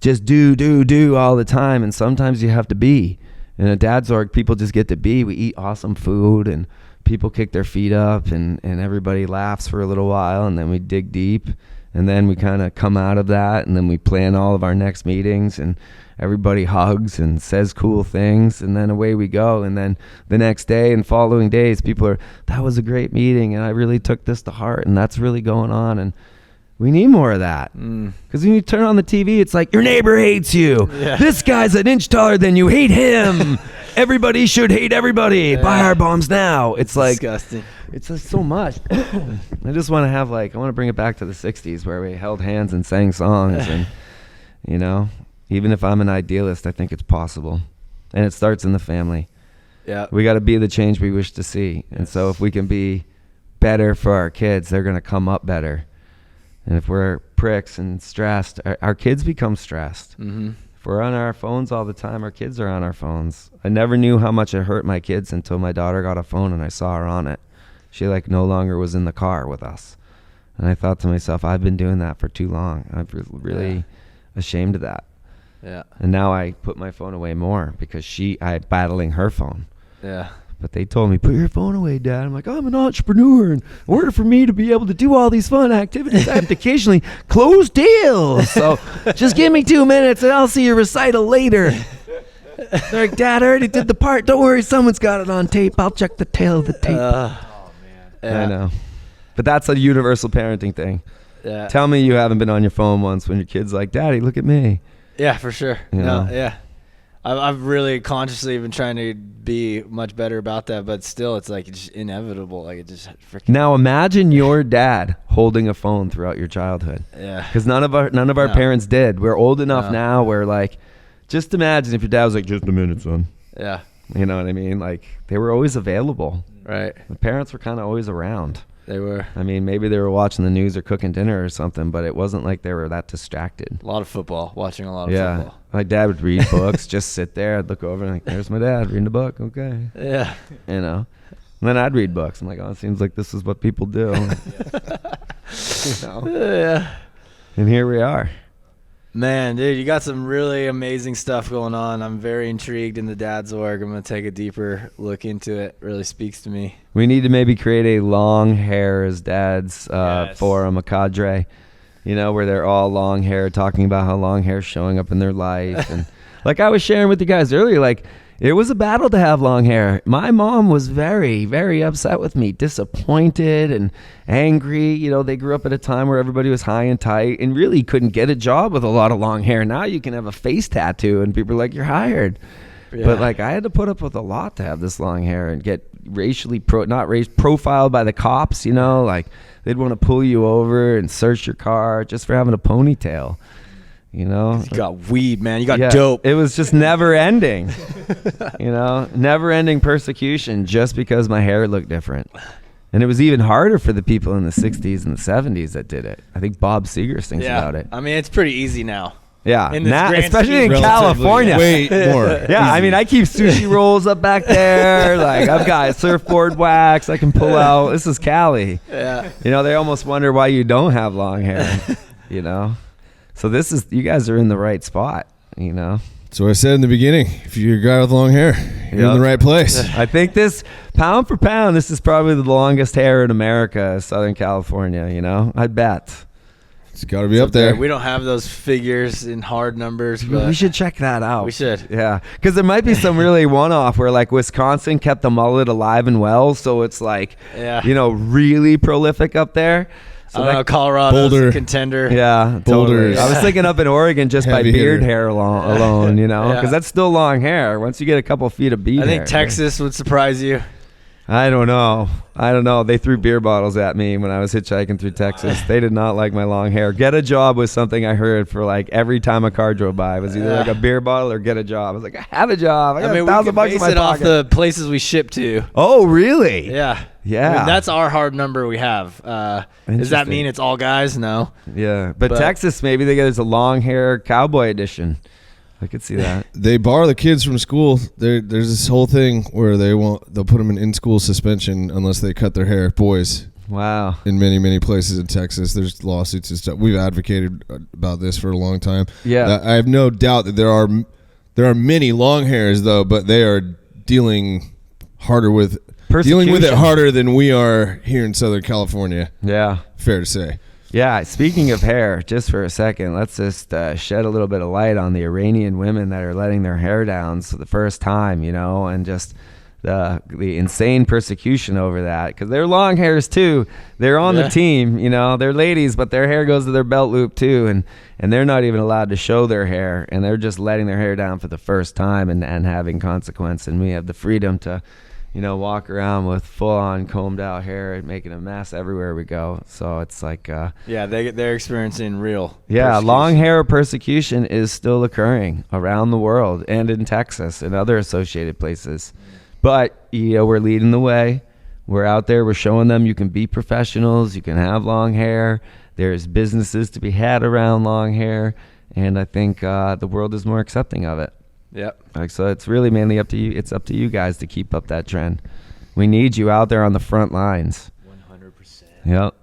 just do all the time. And sometimes you have to be. In a dad's org, people just get to be. We eat awesome food, and people kick their feet up, and everybody laughs for a little while, and then we dig deep, and then we kind of come out of that, and then we plan all of our next meetings, and everybody hugs and says cool things, and then away we go. And then the next day and following days, people are, that was a great meeting, and I really took this to heart, and that's really going on. And we need more of that, because when you turn on the TV, it's like, your neighbor hates you. Yeah. This guy's an inch taller than you. Hate him. Everybody should hate everybody. Yeah. Buy our bombs now. It's like disgusting. It's just so much. I just want to have I want to bring it back to the 60s where we held hands and sang songs. And, even if I'm an idealist, I think it's possible. And it starts in the family. Yeah. We got to be the change we wish to see. Yes. And so if we can be better for our kids, they're going to come up better. And if we're pricks and stressed, our kids become stressed. Mm-hmm. If we're on our phones all the time, our kids are on our phones. I never knew how much it hurt my kids until my daughter got a phone and I saw her on it. She like no longer was in the car with us. And I thought to myself, I've been doing that for too long. I'm really ashamed of that. Yeah. And now I put my phone away more because I'm battling her phone. Yeah. But they told me, put your phone away, Dad. I'm like, I'm an entrepreneur. And in order for me to be able to do all these fun activities, I have to occasionally close deals. So just give me 2 minutes and I'll see your recital later. They're like, Dad, I already did the part. Don't worry, someone's got it on tape. I'll check the tail of the tape. Yeah. I know. But that's a universal parenting thing. Yeah. Tell me you haven't been on your phone once when your kid's like, Daddy, look at me. Yeah, for sure. You know? Yeah. I've really consciously been trying to be much better about that, but still, it's like it's inevitable. Like it just freaking. Now imagine your dad holding a phone throughout your childhood. Yeah. Because none of our No. parents did. We're old enough No. now where like, just imagine if your dad was like, just a minute, son. Yeah. You know what I mean? Like they were always available. Right. The parents were kind of always around. They were. I mean, maybe they were watching the news or cooking dinner or something, but it wasn't like they were that distracted. A lot of football. Watching a lot of Yeah. football. My dad would read books, just sit there. I'd look over and like, there's my dad reading a book. Okay. Yeah. You know? And then I'd read books. I'm like, oh, it seems like this is what people do. You know? Yeah. And here we are. Man, dude, you got some really amazing stuff going on. I'm very intrigued in the dad's org. I'm going to take a deeper look into it. Really speaks to me. We need to maybe create a Longhairs dads Yes. forum, a cadre, you know, where they're all long hair, talking about how long hair's showing up in their life. And like I was sharing with you guys earlier, like it was a battle to have long hair. My mom was very, very upset with me, disappointed and angry. You know, they grew up at a time where everybody was high and tight and really couldn't get a job with a lot of long hair. Now you can have a face tattoo and people are like, you're hired. Yeah. But like I had to put up with a lot to have this long hair and get racially profiled by the cops, you know, like they'd want to pull you over and search your car just for having a ponytail, you know. You got weed, man. You got Yeah, dope. It was just never ending, you know, never ending persecution just because my hair looked different. And it was even harder for the people in the 60s and the 70s that did it. I think Bob Seger thinks about it. I mean, it's pretty easy now. Yeah, In this grand especially in scheme, California. Way more. Yeah, I mean, I keep sushi rolls up back there. Like, I've got surfboard wax I can pull out. This is Cali. Yeah. You know, they almost wonder why you don't have long hair, you know? So you guys are in the right spot, you know? So I said in the beginning, if you're a guy with long hair, you're in the right place. I think this, pound for pound, this is probably the longest hair in America, Southern California, you know? I bet. It's got to be up there. We don't have those figures in hard numbers, but We should check that out. we should. Yeah, because there might be some really one-off where like Wisconsin kept the mullet alive and well, so it's like, Yeah. you know, really prolific up there. So I don't know, Colorado's Boulder. a contender. Yeah, Boulder totally. I was thinking up in Oregon just by Heavy beard hitter. hair alone, you know, Yeah. because that's still long hair. Once you get a couple feet of beard I think hair. Texas would surprise you. I don't know. They threw beer bottles at me when I was hitchhiking through Texas. They did not like my long hair. Get a job was something I heard for like every time a car drove by. It was either like a beer bottle or get a job. I was like, I have a job. I got I mean, we $1,000 can bucks in base my it off pocket. the places we ship to. Oh, really? Yeah. Yeah. I mean, that's our hard number we have. Does that Interesting. mean it's all guys? No. Yeah. But But- Texas, maybe there's a long hair cowboy edition. I could see that. They bar the kids from school. There's this whole thing where they'll put them in school suspension unless they cut their hair. Boys, Wow. in many places in Texas, there's lawsuits and stuff. We've advocated about this for a long time. Yeah. I have no doubt that there are many long hairs though, but they are dealing with it harder than we are here in Southern California. Yeah. Fair to say. Yeah, speaking of hair, just for a second, let's just shed a little bit of light on the Iranian women that are letting their hair down for the first time, you know, and just the insane persecution over that. Because they're long hairs, too. They're on the team, you know. They're ladies, but their hair goes to their belt loop, too. And they're not even allowed to show their hair. And they're just letting their hair down for the first time and having consequence. And we have the freedom to, you know, walk around with full-on combed-out hair and making a mess everywhere we go. So it's like, Yeah, they're experiencing real. yeah, persecution. long hair persecution is still occurring around the world and in Texas and other associated places. But, you know, we're leading the way. We're out there. We're showing them you can be professionals. You can have long hair. There's businesses to be had around long hair. And I think the world is more accepting of it. Yep. Like, so it's really mainly up to you. It's up to you guys to keep up that trend. We need you out there on the front lines. 100%. Yep.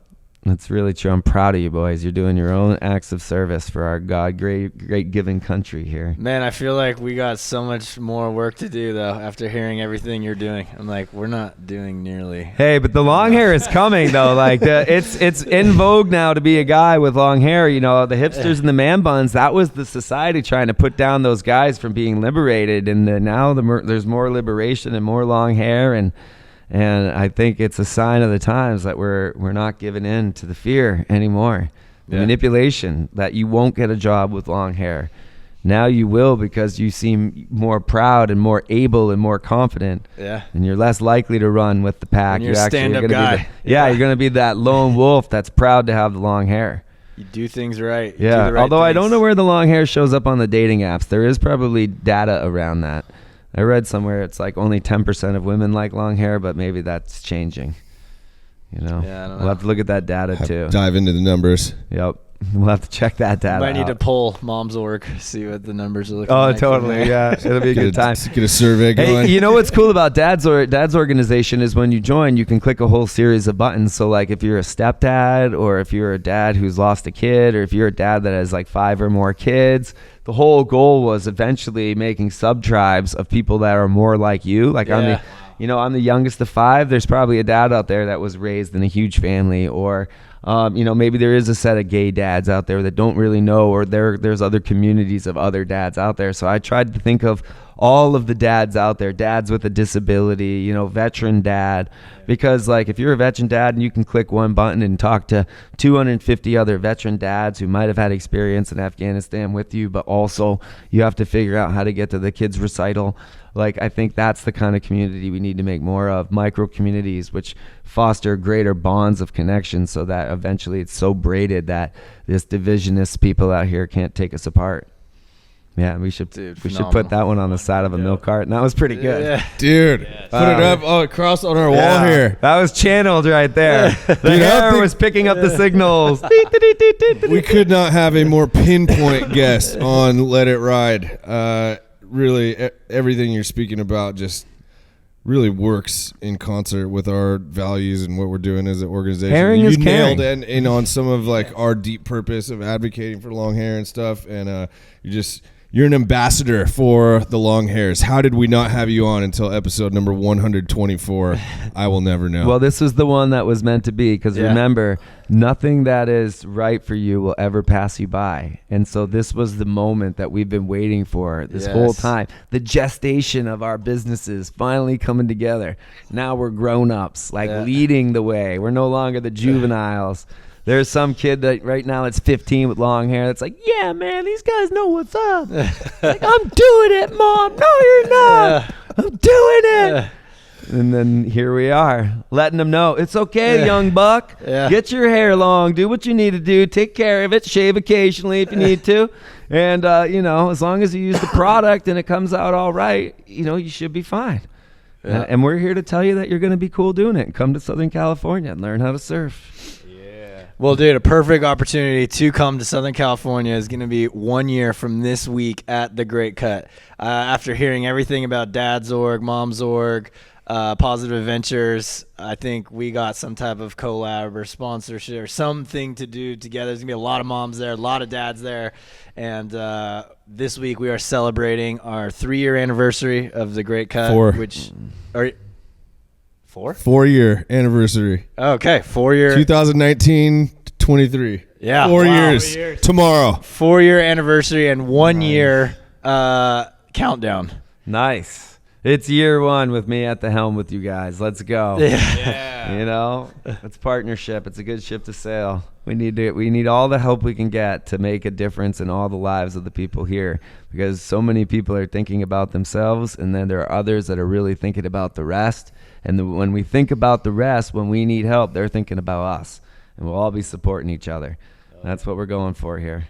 That's really true. I'm proud of you boys. You're doing your own acts of service for our great giving country here. Man, I feel like we got so much more work to do, though, after hearing everything you're doing. I'm like, we're not doing nearly. Hey, but the long hair is coming, though. Like, it's in vogue now to be a guy with long hair. You know, the hipsters and the man buns, that was the society trying to put down those guys from being liberated. And now there's more liberation and more long hair. And I think it's a sign of the times that we're not giving in to the fear anymore. The manipulation that you won't get a job with long hair. Now you will, because you seem more proud and more able and more confident. Yeah. And you're less likely to run with the pack. And you're a stand-up guy. You're going to be that lone wolf that's proud to have the long hair. You do things right. You Yeah. do the right Although I things. don't know where the long hair shows up on the dating apps. There is probably data around that. I read somewhere it's like only 10% of women like long hair, but maybe that's changing. You know, Yeah, I don't know. We'll have to look at that data too. Dive into the numbers. Yep, we'll have to check that data. Might need to out. pull Mom's org, see what the numbers are looking Oh, like. from totally. there. Yeah, it'll be a good time. Get a survey going. Hey, you know what's cool about Dad's organization is when you join, you can click a whole series of buttons. So like if you're a stepdad, or if you're a dad who's lost a kid, or if you're a dad that has like 5 or more kids, the whole goal was eventually making sub-tribes of people that are more like you. Like Yeah. I'm the youngest of 5. There's probably a dad out there that was raised in a huge family, or maybe there is a set of gay dads out there that don't really know, or there's other communities of other dads out there. So I tried to think of all of the dads out there, dads with a disability, veteran dad, because like if you're a veteran dad and you can click one button and talk to 250 other veteran dads who might have had experience in Afghanistan with you, but also you have to figure out how to get to the kids' recital. Like, I think that's the kind of community we need to make more of, micro communities, which foster greater bonds of connection, so that eventually it's so braided that this divisionist people out here can't take us apart. Yeah, we should phenomenal. put that one on the side of a milk cart, and that was pretty good. Yeah. Dude, put it up across on our wall here. That was channeled right there. The Dude, hair was picking up the signals. We could not have a more pinpoint guest on Let It Ride. Really, everything you're speaking about just really works in concert with our values and what we're doing as an organization. Caring is caring. You nailed in on some of like our deep purpose of advocating for long hair and stuff, and you're an ambassador for the Longhairs. How did we not have you on until episode number 124? I will never know. Well, this was the one that was meant to be, because remember, nothing that is right for you will ever pass you by. And so this was the moment that we've been waiting for this whole time. The gestation of our businesses finally coming together. Now we're grown-ups, leading the way. We're no longer the juveniles. There's some kid that right now that's 15 with long hair that's like, yeah, man, these guys know what's up. Like, I'm doing it, Mom. No, you're not. I'm doing it. And then here we are, letting them know it's okay, young buck. Get your hair long. Do what you need to do. Take care of it. Shave occasionally if you need to. And, as long as you use the product and it comes out all right, you should be fine. Yeah. And we're here to tell you that you're going to be cool doing it. And come to Southern California and learn how to surf. Well, dude, a perfect opportunity to come to Southern California is going to be 1 year from this week at the Great Cut. After hearing everything about Dad's Org, Mom's Org, Positive Adventures, I think we got some type of collab or sponsorship or something to do together. There's going to be a lot of moms there, a lot of dads there. And this week we are celebrating our 3-year anniversary of the Great Cut. 4. Which are 4? 4-year anniversary. Okay, 4-year. 2019-23. Yeah. 4 Wow. years. Tomorrow. 4-year anniversary and 1 year countdown. Nice. It's year 1 with me at the helm with you guys. Let's go. Yeah. It's partnership. It's a good ship to sail. We need all the help we can get to make a difference in all the lives of the people here, because so many people are thinking about themselves, and then there are others that are really thinking about the rest. And when we think about the rest, when we need help, they're thinking about us, and we'll all be supporting each other. That's what we're going for here.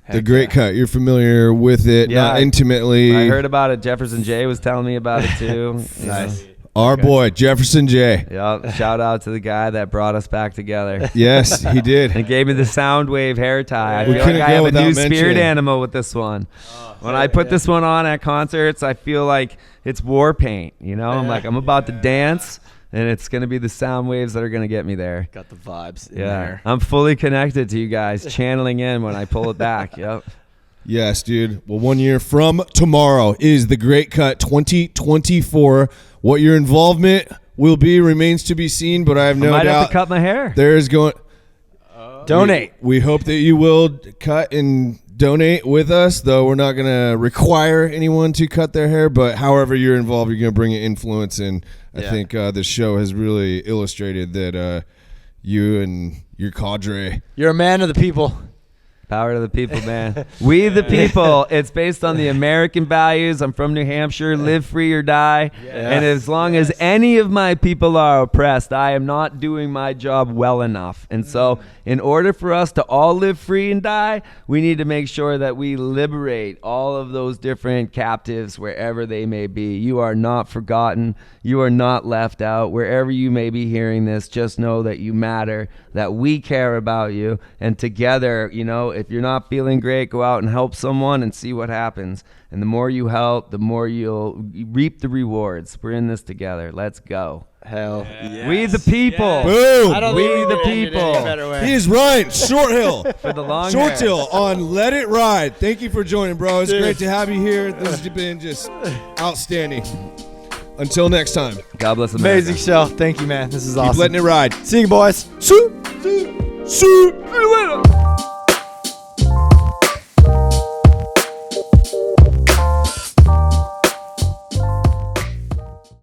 The Great Cut. You're familiar with it, not intimately. I heard about it. Jefferson J was telling me about it too. Nice. Our boy, Jefferson J. Yep. Shout out to the guy that brought us back together. Yes, he did. And gave me the Soundwave hair tie. I We feel like couldn't I go have a without new spirit mentioning. animal with this one. When I put this one on at concerts, I feel like it's war paint. You know, I'm like, I'm about to dance, and it's going to be the sound waves that are going to get me there. Got the vibes in Yeah. there. I'm fully connected to you guys, channeling in when I pull it back. Yep. Yes, dude. Well, 1 year from tomorrow is the Great Cut 2024. What your involvement will be remains to be seen, but I have I no might have doubt to cut my hair. there is going. Donate. We hope that you will cut and donate with us, though we're not going to require anyone to cut their hair, but however you're involved, you're going to bring an influence, and I think this show has really illustrated that you and your cadre. You're a man of the people. Power to the people, man. We the people. It's based on the American values. I'm from New Hampshire. Live free or die. And as long as any of my people are oppressed, I am not doing my job well enough. And so in order for us to all live free and die, we need to make sure that we liberate all of those different captives wherever they may be. You are not forgotten. You are not left out. Wherever you may be hearing this, just know that you matter, that we care about you. And together, you know, if you're not feeling great, go out and help someone and see what happens. And the more you help, the more you'll reap the rewards. We're in this together. Let's go. Hell. We the people. Boom! I don't We think the we can end it any people. better way. He is Ryan Shorthill. For the long Short hair. Hill on Let It Ride. Thank you for joining, bro. It's great to have you here. This has been just outstanding. Until next time, God bless America. Amazing show. Thank you, man. This is keep awesome. letting it ride. See you, boys. See you later.